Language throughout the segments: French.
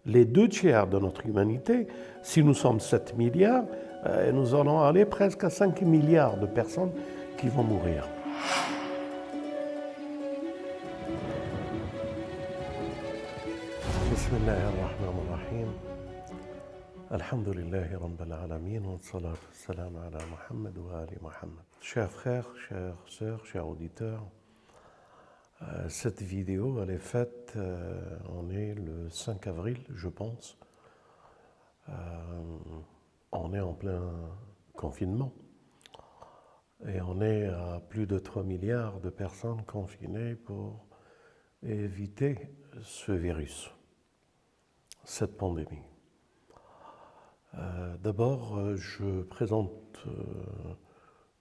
les 2 tiers de notre humanité, si nous sommes 7 milliards, nous allons aller presque à 5 milliards de personnes qui vont mourir. Bismillahirrahmanirrahim. Alhamdulillahi Rabbil Alamin, wa salatu salam ala Muhammad wa ali Muhammad. Chers frères, chères sœurs, chers auditeurs, cette vidéo, elle est faite, on est le 5 avril, je pense. On est en plein confinement et on est à plus de 3 milliards de personnes confinées pour éviter ce virus, cette pandémie. D'abord, je présente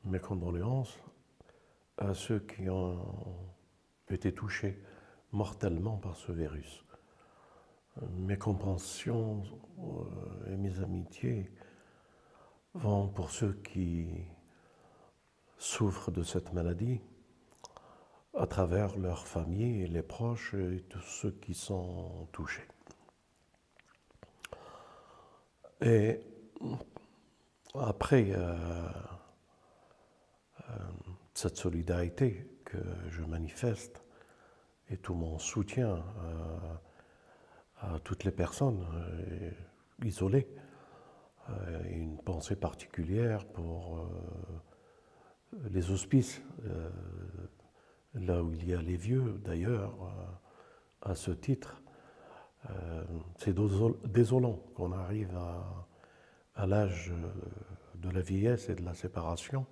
mes condoléances à ceux qui ont été touchés mortellement par ce virus. Mes compréhensions et mes amitiés vont pour ceux qui souffrent de cette maladie, à travers leurs familles et les proches et tous ceux qui sont touchés. Et après cette solidarité que je manifeste et tout mon soutien à toutes les personnes isolées, une pensée particulière pour les hospices, là où il y a les vieux d'ailleurs, à ce titre. C'est désolant qu'on arrive à l'âge de la vieillesse et de la séparation,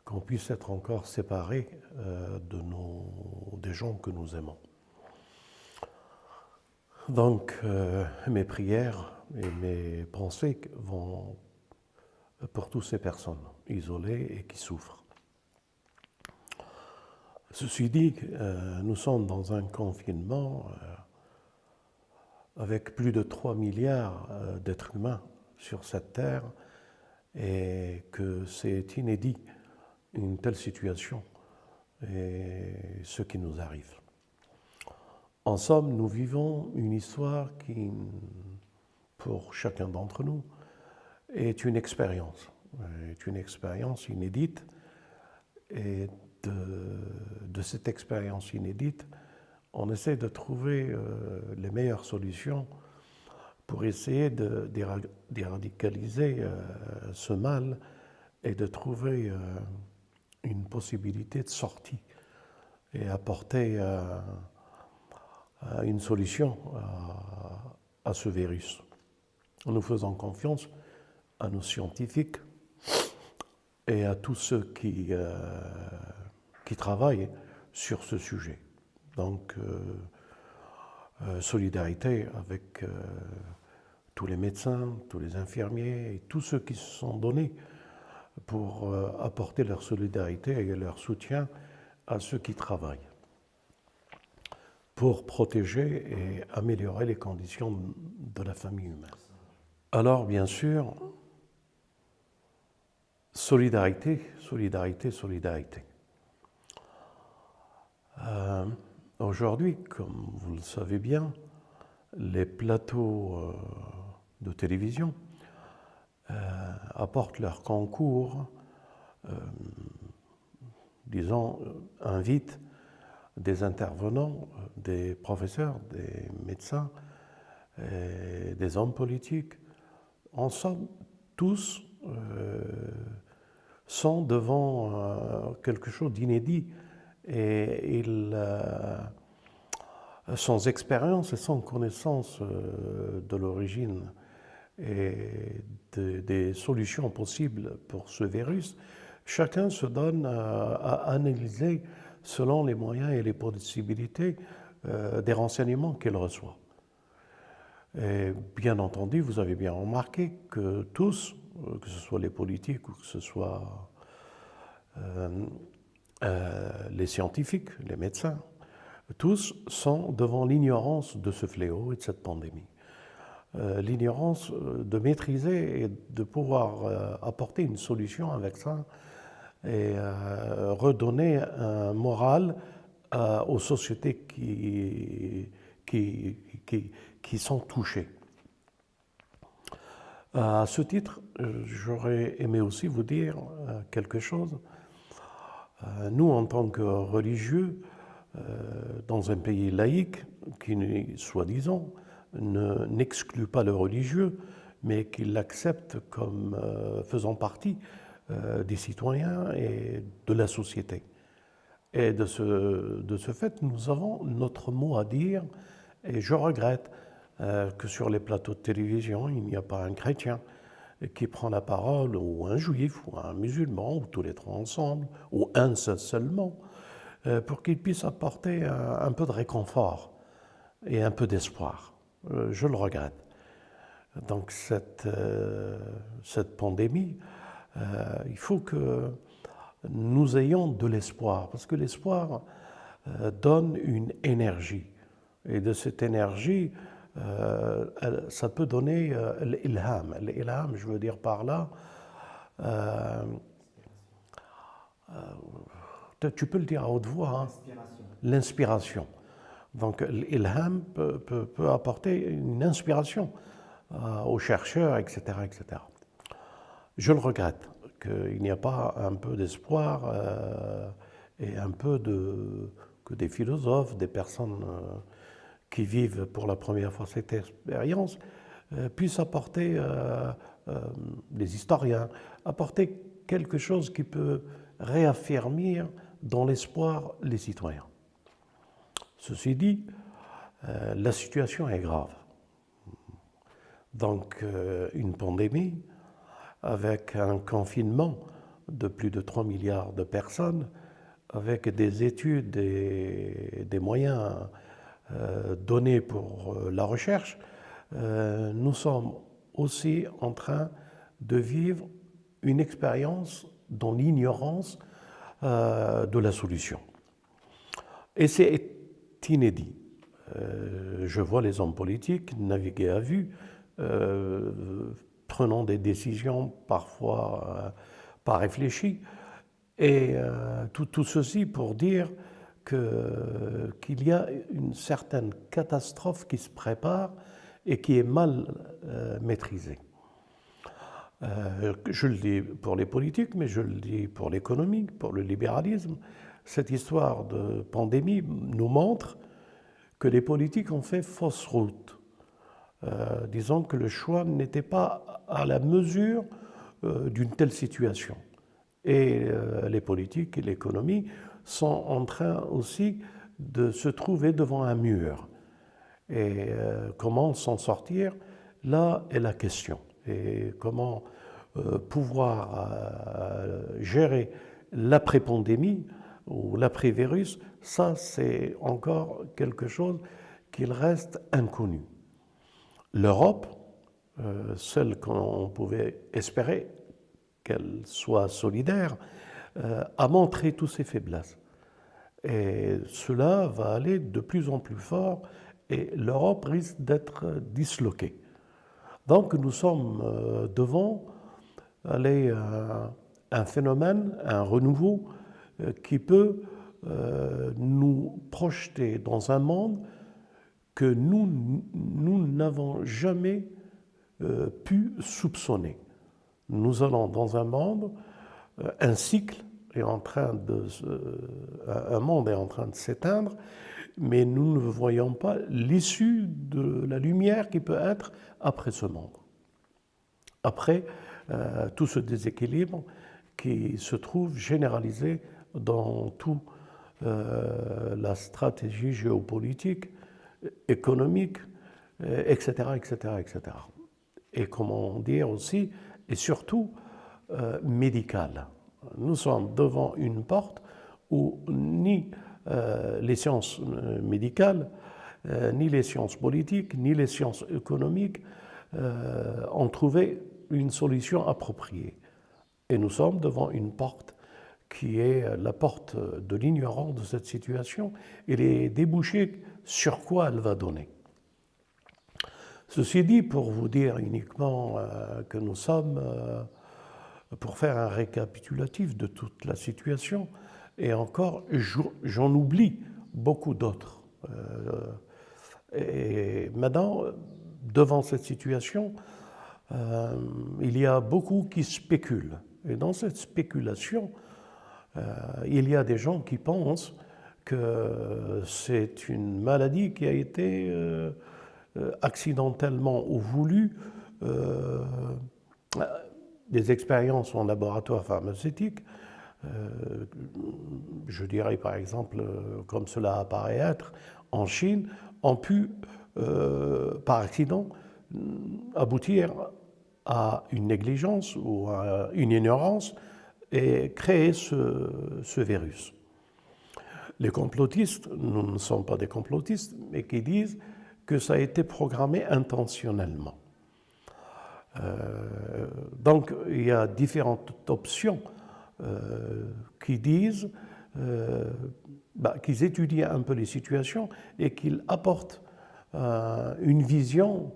qu'on puisse être encore séparés des gens que nous aimons. Donc, mes prières et mes pensées vont pour toutes ces personnes isolées et qui souffrent. Ceci dit, nous sommes dans un confinement avec plus de 3 milliards d'êtres humains sur cette terre et que c'est inédit, une telle situation et ce qui nous arrive. En somme, nous vivons une histoire qui, pour chacun d'entre nous, est une expérience inédite. Et de cette expérience inédite, on essaie de trouver les meilleures solutions pour essayer d'éradicaliser ce mal et de trouver une possibilité de sortie et apporter une solution à ce virus. Nous faisons confiance à nos scientifiques et à tous ceux qui travaillent sur ce sujet. Donc, solidarité avec tous les médecins, tous les infirmiers et tous ceux qui se sont donnés pour apporter leur solidarité et leur soutien à ceux qui travaillent, pour protéger et améliorer les conditions de la famille humaine. Alors, bien sûr, solidarité, solidarité, solidarité. Aujourd'hui, comme vous le savez bien, les plateaux de télévision apportent leur concours, invitent des intervenants, des professeurs, des médecins, des hommes politiques. En somme, tous sont devant quelque chose d'inédit et ils, sans expérience et sans connaissance de l'origine et des solutions possibles pour ce virus, chacun se donne à analyser selon les moyens et les possibilités des renseignements qu'il reçoit. Et bien entendu, vous avez bien remarqué que tous, que ce soit les politiques ou que ce soit les scientifiques, les médecins, tous sont devant l'ignorance de ce fléau et de cette pandémie. L'ignorance de maîtriser et de pouvoir apporter une solution avec ça et redonner un moral aux sociétés qui sont touchés. À ce titre, j'aurais aimé aussi vous dire quelque chose. Nous, en tant que religieux, dans un pays laïque, qui, soi-disant, n'exclut pas le religieux, mais qui l'accepte comme faisant partie des citoyens et de la société. Et de ce fait, nous avons notre mot à dire, et je regrette que sur les plateaux de télévision, il n'y a pas un chrétien qui prend la parole, ou un juif, ou un musulman, ou tous les trois ensemble, ou un seul seulement, pour qu'il puisse apporter un peu de réconfort et un peu d'espoir. Je le regrette. Donc cette pandémie, il faut que nous ayons de l'espoir, parce que l'espoir donne une énergie. Et de cette énergie, ça peut donner l'ilham. L'ilham, je veux dire par là, tu peux le dire à haute voix, hein? L'inspiration. Donc l'ilham peut apporter une inspiration aux chercheurs, etc., etc. Je le regrette qu'il n'y a pas un peu d'espoir et un peu que des philosophes, des personnes qui vivent pour la première fois cette expérience, puissent apporter, les historiens, apporter quelque chose qui peut réaffirmer dans l'espoir les citoyens. Ceci dit, la situation est grave. Donc, une pandémie, avec un confinement de plus de 3 milliards de personnes, avec des études et des moyens donnés pour la recherche, nous sommes aussi en train de vivre une expérience dans l'ignorance de la solution. Et c'est inédit. Je vois les hommes politiques naviguer à vue, prenant des décisions parfois pas réfléchies, et tout ceci pour dire qu'il y a une certaine catastrophe qui se prépare et qui est mal maîtrisée. Je le dis pour les politiques, mais je le dis pour l'économie, pour le libéralisme. Cette histoire de pandémie nous montre que les politiques ont fait fausse route. Disons que le choix n'était pas à la mesure d'une telle situation. Et les politiques et l'économie sont en train aussi de se trouver devant un mur. Et comment s'en sortir, là est la question. Et comment pouvoir gérer l'après-pandémie ou l'après-virus, ça c'est encore quelque chose qu'il reste inconnu. L'Europe, celle qu'on pouvait espérer qu'elle soit solidaire, a montré toutes ses faiblesses. Et cela va aller de plus en plus fort et l'Europe risque d'être disloquée. Donc nous sommes devant un phénomène, un renouveau qui peut nous projeter dans un monde que nous n'avons jamais pu soupçonner. Nous allons dans un monde, un cycle est en train un monde est en train de s'éteindre, mais nous ne voyons pas l'issue de la lumière qui peut être après ce monde. Après tout ce déséquilibre qui se trouve généralisé dans toute la stratégie géopolitique, économique, etc., etc., etc. Et comment dire aussi, et surtout médicale. Nous sommes devant une porte où ni les sciences médicales, ni les sciences politiques, ni les sciences économiques ont trouvé une solution appropriée. Et nous sommes devant une porte qui est la porte de l'ignorance de cette situation et les débouchés sur quoi elle va donner. Ceci dit, pour vous dire uniquement que nous sommes, pour faire un récapitulatif de toute la situation, et encore, j'en oublie beaucoup d'autres. Et maintenant, devant cette situation, il y a beaucoup qui spéculent. Et dans cette spéculation, il y a des gens qui pensent que c'est une maladie qui a été accidentellement ou voulue. Des expériences en laboratoire pharmaceutique, je dirais par exemple, comme cela apparaît être, en Chine, ont pu, par accident, aboutir à une négligence ou à une ignorance et créer ce virus. Les complotistes, nous ne sommes pas des complotistes, mais qui disent que ça a été programmé intentionnellement. Donc il y a différentes options qui disent qu'ils étudient un peu les situations et qu'ils apportent une vision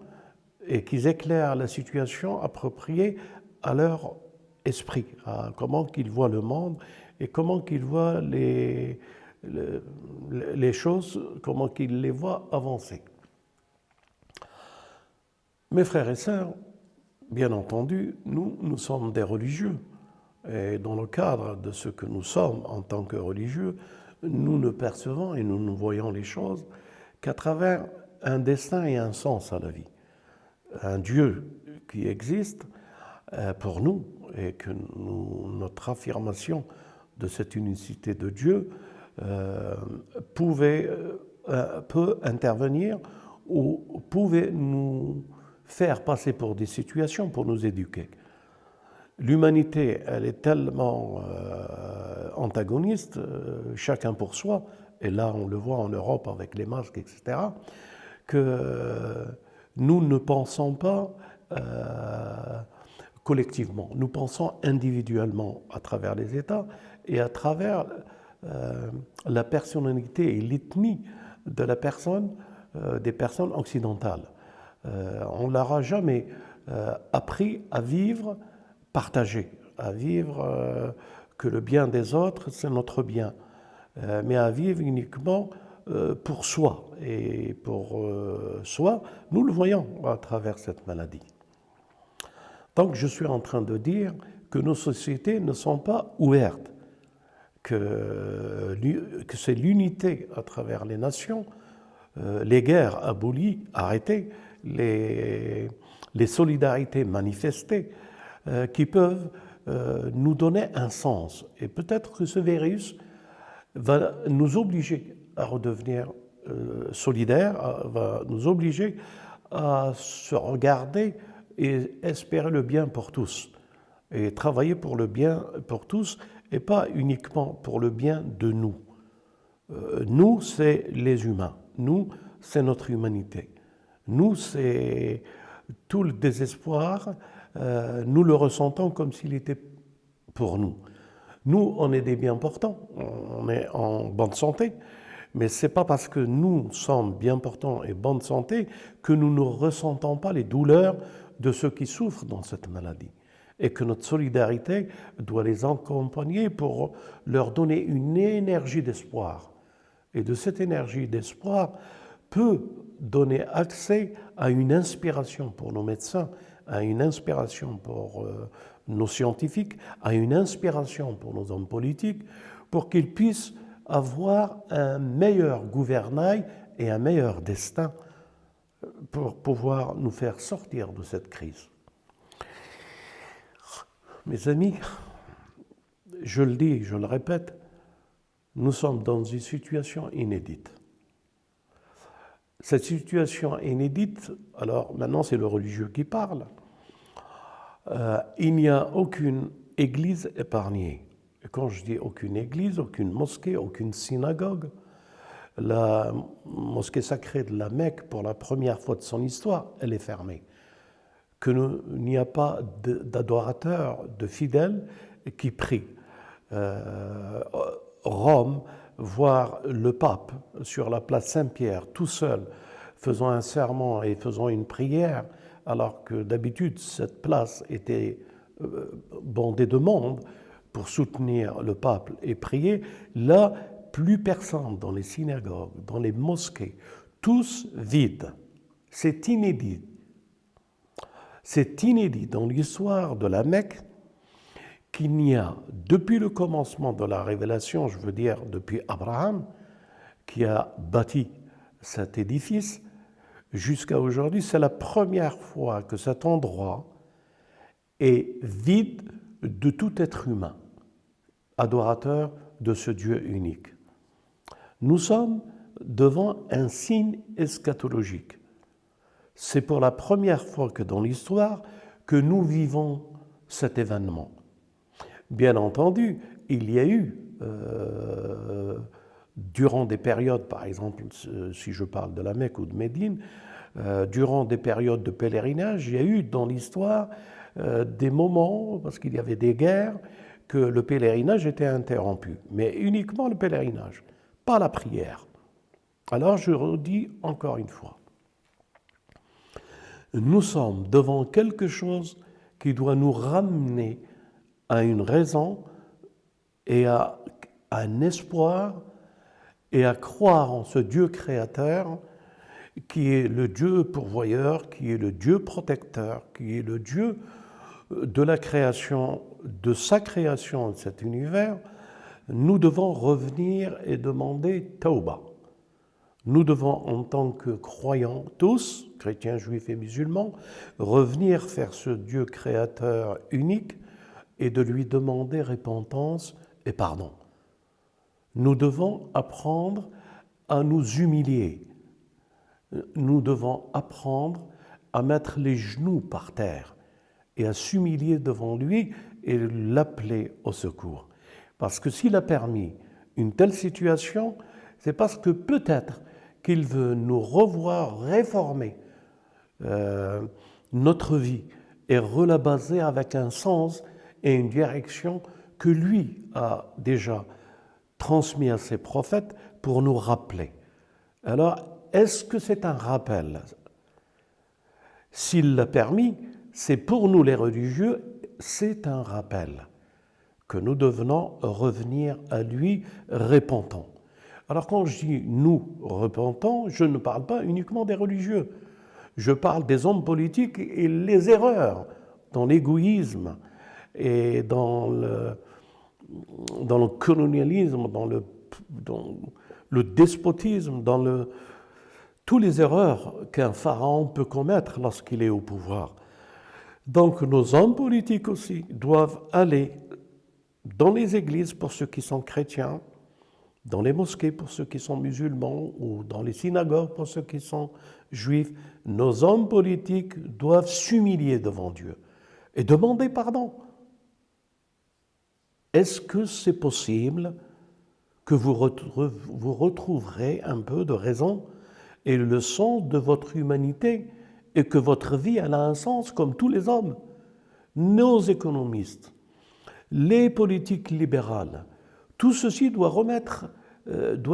et qu'ils éclairent la situation appropriée à leur esprit, à comment qu'ils voient le monde et comment qu'ils voient les choses, comment qu'ils les voient avancer. Mes frères et sœurs, bien entendu, nous sommes des religieux. Et dans le cadre de ce que nous sommes en tant que religieux, nous ne percevons et nous ne voyons les choses qu'à travers un destin et un sens à la vie. Un Dieu qui existe pour nous et que notre affirmation de cette unicité de Dieu peut intervenir ou pouvait nous faire passer pour des situations pour nous éduquer. L'humanité, elle est tellement antagoniste, chacun pour soi, et là on le voit en Europe avec les masques, etc., que nous ne pensons pas collectivement, nous pensons individuellement à travers les États et à travers la personnalité et l'ethnie de la personne, des personnes occidentales. On ne leur a jamais appris à vivre partagé, à vivre que le bien des autres, c'est notre bien, mais à vivre uniquement pour soi. Et pour soi, nous le voyons à travers cette maladie. Donc je suis en train de dire que nos sociétés ne sont pas ouvertes, que c'est l'unité à travers les nations, les guerres abolies, arrêtées, les solidarités manifestées, qui peuvent nous donner un sens. Et peut-être que ce virus va nous obliger à redevenir solidaires, va nous obliger à se regarder et espérer le bien pour tous. Et travailler pour le bien pour tous et pas uniquement pour le bien de nous. Nous, c'est les humains. Nous, c'est notre humanité. Nous, c'est tout le désespoir. Nous le ressentons comme s'il était pour nous. Nous, on est des bien portants, on est en bonne santé, mais ce n'est pas parce que nous sommes bien portants et bonne santé que nous ne ressentons pas les douleurs de ceux qui souffrent dans cette maladie et que notre solidarité doit les accompagner pour leur donner une énergie d'espoir. Et de cette énergie d'espoir peut donner accès à une inspiration pour nos médecins, à une inspiration pour nos scientifiques, à une inspiration pour nos hommes politiques, pour qu'ils puissent avoir un meilleur gouvernail et un meilleur destin pour pouvoir nous faire sortir de cette crise. Mes amis, je le dis, je le répète, nous sommes dans une situation inédite. Cette situation inédite, alors maintenant c'est le religieux qui parle, il n'y a aucune église épargnée. Et quand je dis aucune église, aucune mosquée, aucune synagogue, la mosquée sacrée de la Mecque, pour la première fois de son histoire, elle est fermée. Qu'il n'y a pas d'adorateurs, de fidèles qui prient. Rome, voir le pape sur la place Saint-Pierre, tout seul, faisant un serment et faisant une prière, alors que d'habitude cette place était bondée de monde pour soutenir le pape et prier, là, plus personne dans les synagogues, dans les mosquées, tous vides. C'est inédit. C'est inédit dans l'histoire de la Mecque qu'il n'y a, depuis le commencement de la révélation, je veux dire depuis Abraham, qui a bâti cet édifice, jusqu'à aujourd'hui, c'est la première fois que cet endroit est vide de tout être humain, adorateur de ce Dieu unique. Nous sommes devant un signe eschatologique. C'est pour la première fois que dans l'histoire que nous vivons cet événement. Bien entendu, il y a eu, durant des périodes, par exemple, si je parle de la Mecque ou de Médine, durant des périodes de pèlerinage, il y a eu dans l'histoire des moments, parce qu'il y avait des guerres, que le pèlerinage était interrompu, mais uniquement le pèlerinage, pas la prière. Alors je redis encore une fois, nous sommes devant quelque chose qui doit nous ramener à une raison et à un espoir et à croire en ce Dieu créateur qui est le Dieu pourvoyeur, qui est le Dieu protecteur, qui est le Dieu de la création, de sa création, de cet univers. Nous devons revenir et demander Tauba. Nous devons, en tant que croyants, tous, chrétiens, juifs et musulmans, revenir vers ce Dieu créateur unique et de lui demander repentance et pardon. Nous devons apprendre à nous humilier. Nous devons apprendre à mettre les genoux par terre et à s'humilier devant lui et l'appeler au secours. Parce que s'il a permis une telle situation, c'est parce que peut-être qu'il veut nous revoir réformer notre vie et la baser avec un sens et une direction que lui a déjà transmis à ses prophètes pour nous rappeler. Alors, est-ce que c'est un rappel? S'il l'a permis, c'est pour nous les religieux, c'est un rappel que nous devenons revenir à lui repentants. Alors quand je dis nous repentants, je ne parle pas uniquement des religieux. Je parle des hommes politiques et les erreurs dans l'égoïsme et dans le colonialisme, dans le despotisme, toutes les erreurs qu'un pharaon peut commettre lorsqu'il est au pouvoir. Donc nos hommes politiques aussi doivent aller dans les églises pour ceux qui sont chrétiens, dans les mosquées pour ceux qui sont musulmans ou dans les synagogues pour ceux qui sont juifs. Nos hommes politiques doivent s'humilier devant Dieu et demander pardon. Est-ce que c'est possible que vous retrouverez un peu de raison et le sens de votre humanité et que votre vie elle a un sens comme tous les hommes? Nos économistes, les politiques libérales, tout ceci doit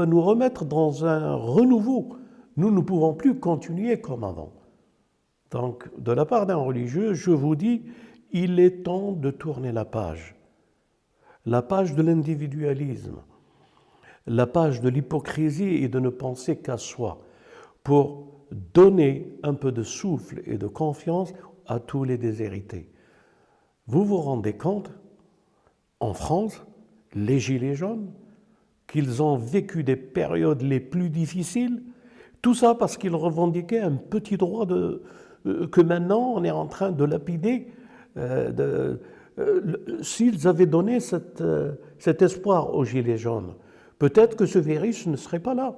nous remettre dans un renouveau. Nous ne pouvons plus continuer comme avant. Donc, de la part d'un religieux, je vous dis, il est temps de tourner la page de l'individualisme, la page de l'hypocrisie et de ne penser qu'à soi, pour donner un peu de souffle et de confiance à tous les déshérités. Vous vous rendez compte, en France, les Gilets jaunes, qu'ils ont vécu des périodes les plus difficiles, tout ça parce qu'ils revendiquaient un petit droit que maintenant on est en train de lapider. S'ils avaient donné cet espoir aux Gilets jaunes, peut-être que ce virus ne serait pas là.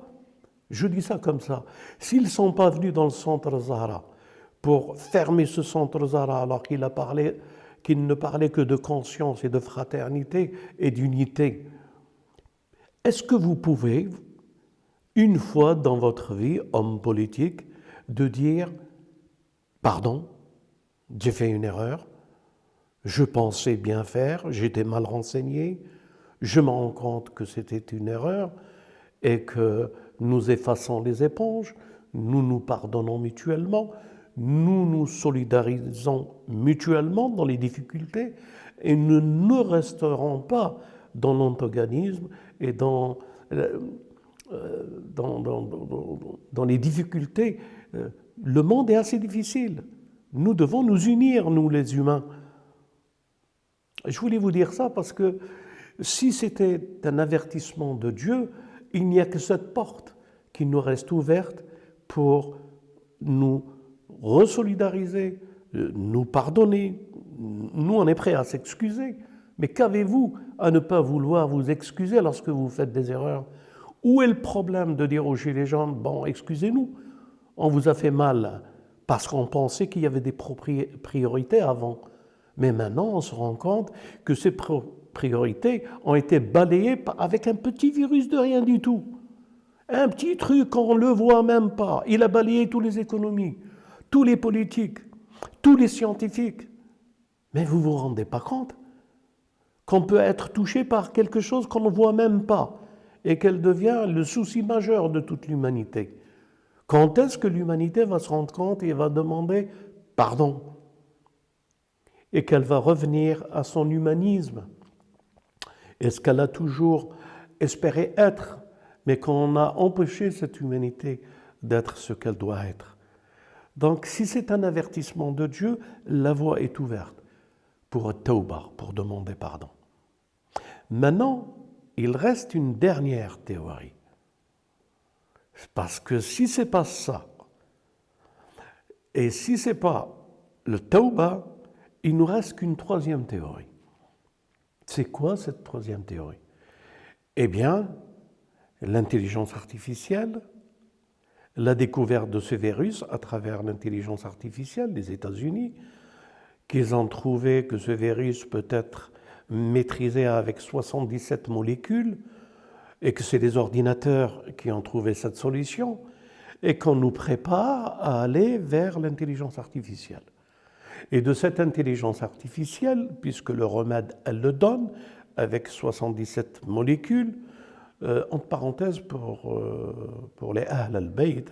Je dis ça comme ça. S'ils ne sont pas venus dans le centre Zahra pour fermer ce centre Zahra alors qu'il ne parlait que de conscience et de fraternité et d'unité, est-ce que vous pouvez, une fois dans votre vie, homme politique, de dire « Pardon, j'ai fait une erreur, je pensais bien faire, j'étais mal renseigné, je me rends compte que c'était une erreur et que nous effaçons les éponges, nous nous pardonnons mutuellement, nous nous solidarisons mutuellement dans les difficultés et nous ne resterons pas dans l'antagonisme et dans dans les difficultés, le monde est assez difficile. Nous devons nous unir, nous les humains. Je voulais vous dire ça parce que si c'était un avertissement de Dieu, il n'y a que cette porte qui nous reste ouverte pour nous resolidariser, nous pardonner. Nous, on est prêts à s'excuser. Mais qu'avez-vous à ne pas vouloir vous excuser lorsque vous faites des erreurs? Où est le problème de dire aux gilets jaunes, bon, excusez-nous, on vous a fait mal parce qu'on pensait qu'il y avait des priorités avant. Mais maintenant, on se rend compte que ces priorités ont été balayées avec un petit virus de rien du tout. Un petit truc, on ne le voit même pas. Il a balayé toutes les économies, tous les politiques, tous les scientifiques. Mais vous ne vous rendez pas compte qu'on peut être touché par quelque chose qu'on ne voit même pas et qu'elle devient le souci majeur de toute l'humanité. Quand est-ce que l'humanité va se rendre compte et va demander pardon et qu'elle va revenir à son humanisme? Est-ce qu'elle a toujours espéré être, mais qu'on a empêché cette humanité d'être ce qu'elle doit être? Donc, si c'est un avertissement de Dieu, la voie est ouverte pour tauba, pour demander pardon. Maintenant, il reste une dernière théorie. Parce que si ce n'est pas ça, et si ce n'est pas le tauba, il nous reste qu'une troisième théorie. C'est quoi cette troisième théorie? Eh bien, l'intelligence artificielle, la découverte de ce virus à travers l'intelligence artificielle des États-Unis, qu'ils ont trouvé que ce virus peut être maîtrisé avec 77 molécules et que c'est des ordinateurs qui ont trouvé cette solution et qu'on nous prépare à aller vers l'intelligence artificielle. Et de cette intelligence artificielle, puisque le remède, elle le donne, avec 77 molécules, entre parenthèses pour les Ahl al-Bayt,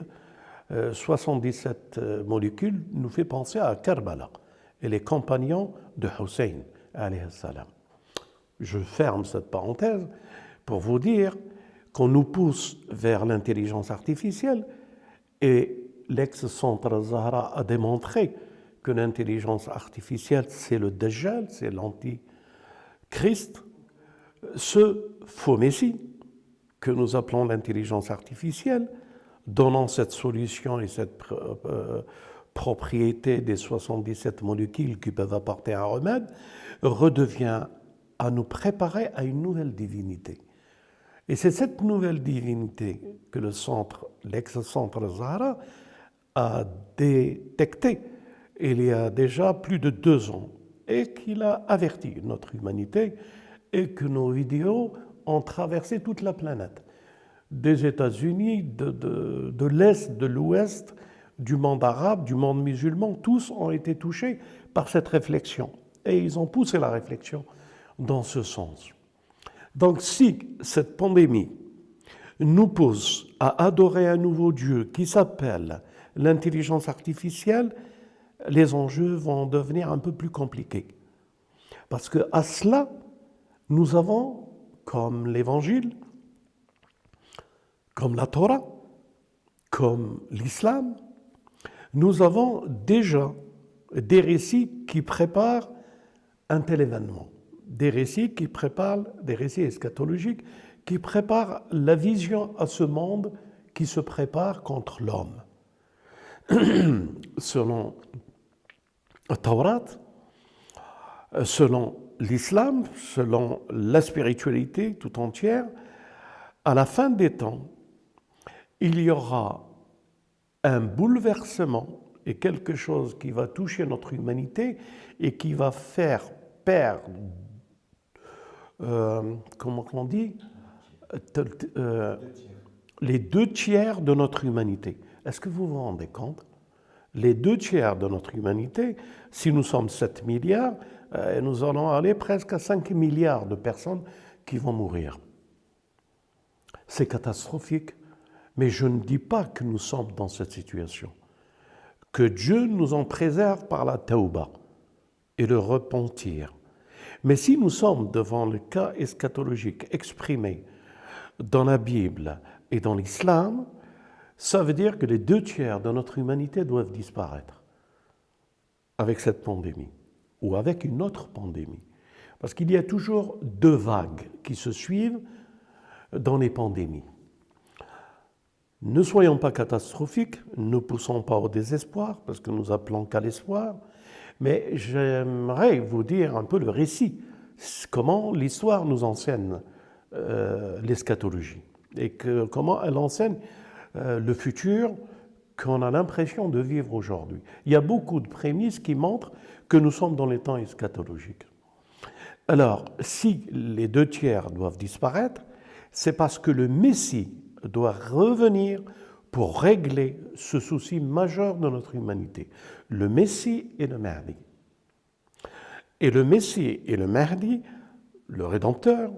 77 molécules nous fait penser à Karbala et les compagnons de Hussein, alayhi salam. Je ferme cette parenthèse pour vous dire qu'on nous pousse vers l'intelligence artificielle et l'ex-centre Zahra a démontré que l'intelligence artificielle, c'est le Dajjal, c'est l'antichrist, ce faux messie que nous appelons l'intelligence artificielle, donnant cette solution et cette propriété des 77 molécules qui peuvent apporter un remède, redevient à nous préparer à une nouvelle divinité. Et c'est cette nouvelle divinité que l'ex-centre Zahra a détectée il y a déjà plus de 2 ans et qu'il a averti notre humanité et que nos vidéos ont traversé toute la planète, des États-Unis, de l'Est, de l'Ouest, du monde arabe, du monde musulman, tous ont été touchés par cette réflexion et ils ont poussé la réflexion dans ce sens. Donc si cette pandémie nous pousse à adorer un nouveau Dieu qui s'appelle l'intelligence artificielle, les enjeux vont devenir un peu plus compliqués. Parce qu'à cela, nous avons, comme l'Évangile, comme la Torah, comme l'islam, nous avons déjà des récits qui préparent un tel événement. Des récits eschatologiques qui préparent la vision à ce monde qui se prépare contre l'homme. Selon la Torah, selon l'islam, selon la spiritualité tout entière, à la fin des temps, il y aura un bouleversement et quelque chose qui va toucher notre humanité et qui va faire perdre, comment on dit, les 2/3 de notre humanité. Est-ce que vous vous rendez compte? Les 2/3 de notre humanité, si nous sommes 7 milliards, nous allons aller presque à 5 milliards de personnes qui vont mourir. C'est catastrophique, mais je ne dis pas que nous sommes dans cette situation. Que Dieu nous en préserve par la tauba et le repentir. Mais si nous sommes devant le cas eschatologique exprimé dans la Bible Et dans l'islam, ça veut dire que les 2/3 de notre humanité doivent disparaître avec cette pandémie ou avec une autre pandémie. Parce qu'il y a toujours 2 vagues qui se suivent dans les pandémies. Ne soyons pas catastrophiques, ne poussons pas au désespoir, parce que nous appelons qu'à l'espoir, mais j'aimerais vous dire un peu le récit, comment l'histoire nous enseigne l'eschatologie et comment elle enseigne le futur qu'on a l'impression de vivre aujourd'hui. Il y a beaucoup de prémices qui montrent que nous sommes dans les temps eschatologiques. Alors, si les 2/3 doivent disparaître, c'est parce que le Messie doit revenir pour régler ce souci majeur de notre humanité. Le Messie et le Mahdi. Et le Messie et le Mahdi, le Rédempteur,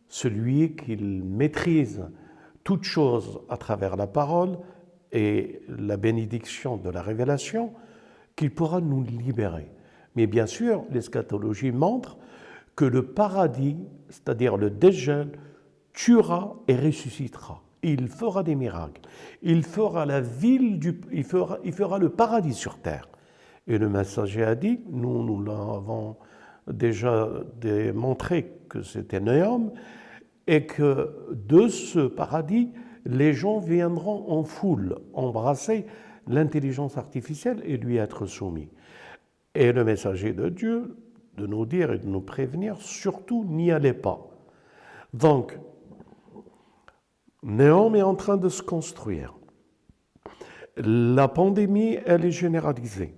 celui qui maîtrise toute chose à travers la parole et la bénédiction de la révélation, qu'il pourra nous libérer. Mais bien sûr, l'eschatologie montre que le paradis, c'est-à-dire le Dajjal, tuera et ressuscitera. Il fera des miracles. Il fera il fera le paradis sur terre. Et le messager a dit, nous l'avons déjà démontré que c'était un homme, et que de ce paradis, les gens viendront en foule embrasser l'intelligence artificielle et lui être soumis. Et le messager de Dieu, de nous dire et de nous prévenir, surtout n'y allez pas. Donc, Néom est en train de se construire. La pandémie, elle est généralisée.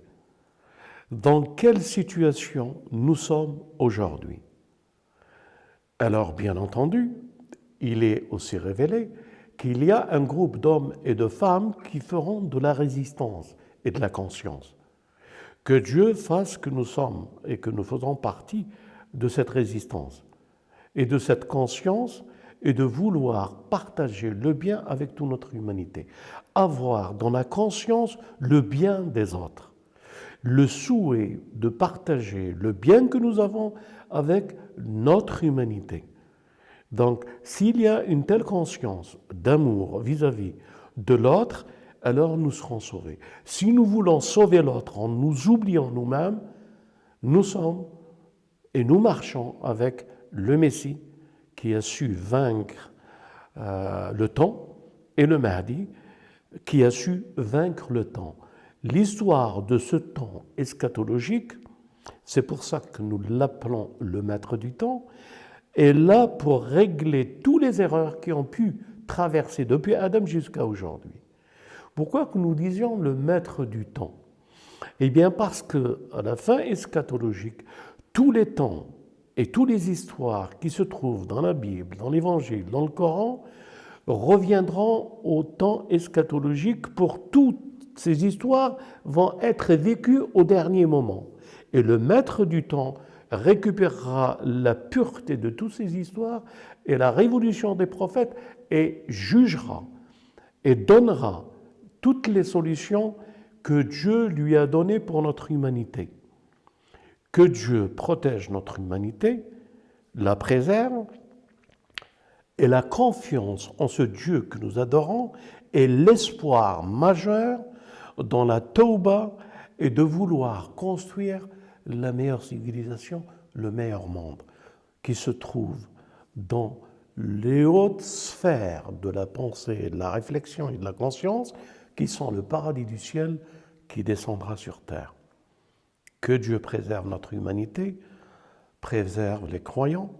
Dans quelle situation nous sommes aujourd'hui? Alors, bien entendu, il est aussi révélé qu'il y a un groupe d'hommes et de femmes qui feront de la résistance et de la conscience. Que Dieu fasse que nous sommes et que nous faisons partie de cette résistance et de cette conscience et de vouloir partager le bien avec toute notre humanité. Avoir dans la conscience le bien des autres. Le souhait de partager le bien que nous avons avec notre humanité. Donc, s'il y a une telle conscience d'amour vis-à-vis de l'autre, alors nous serons sauvés. Si nous voulons sauver l'autre en nous oubliant nous-mêmes, nous sommes et nous marchons avec le Messie qui a su vaincre le temps et le Mahdi qui a su vaincre le temps. L'histoire de ce temps eschatologique, c'est pour ça que nous l'appelons le maître du temps, est là pour régler toutes les erreurs qui ont pu traverser depuis Adam jusqu'à aujourd'hui. Pourquoi que nous disions le maître du temps? Eh bien parce qu'à la fin eschatologique, tous les temps et toutes les histoires qui se trouvent dans la Bible, dans l'Évangile, dans le Coran, reviendront au temps eschatologique. Pour toutes ces histoires vont être vécues au dernier moment. Et le maître du temps récupérera la pureté de toutes ces histoires et la révolution des prophètes et jugera et donnera toutes les solutions que Dieu lui a données pour notre humanité. Que Dieu protège notre humanité, la préserve, et la confiance en ce Dieu que nous adorons est l'espoir majeur dans la tauba et de vouloir construire la meilleure civilisation, le meilleur monde, qui se trouve dans les hautes sphères de la pensée, de la réflexion et de la conscience, qui sont le paradis du ciel qui descendra sur terre. Que Dieu préserve notre humanité, préserve les croyants,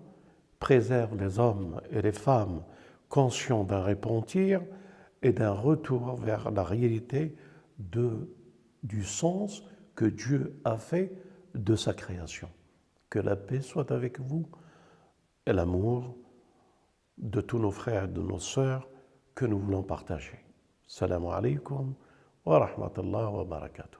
préserve les hommes et les femmes conscients d'un repentir et d'un retour vers la réalité du sens que Dieu a fait de sa création. Que la paix soit avec vous et l'amour de tous nos frères et de nos sœurs que nous voulons partager. Salam alaikum wa rahmatullahi wa barakatuh.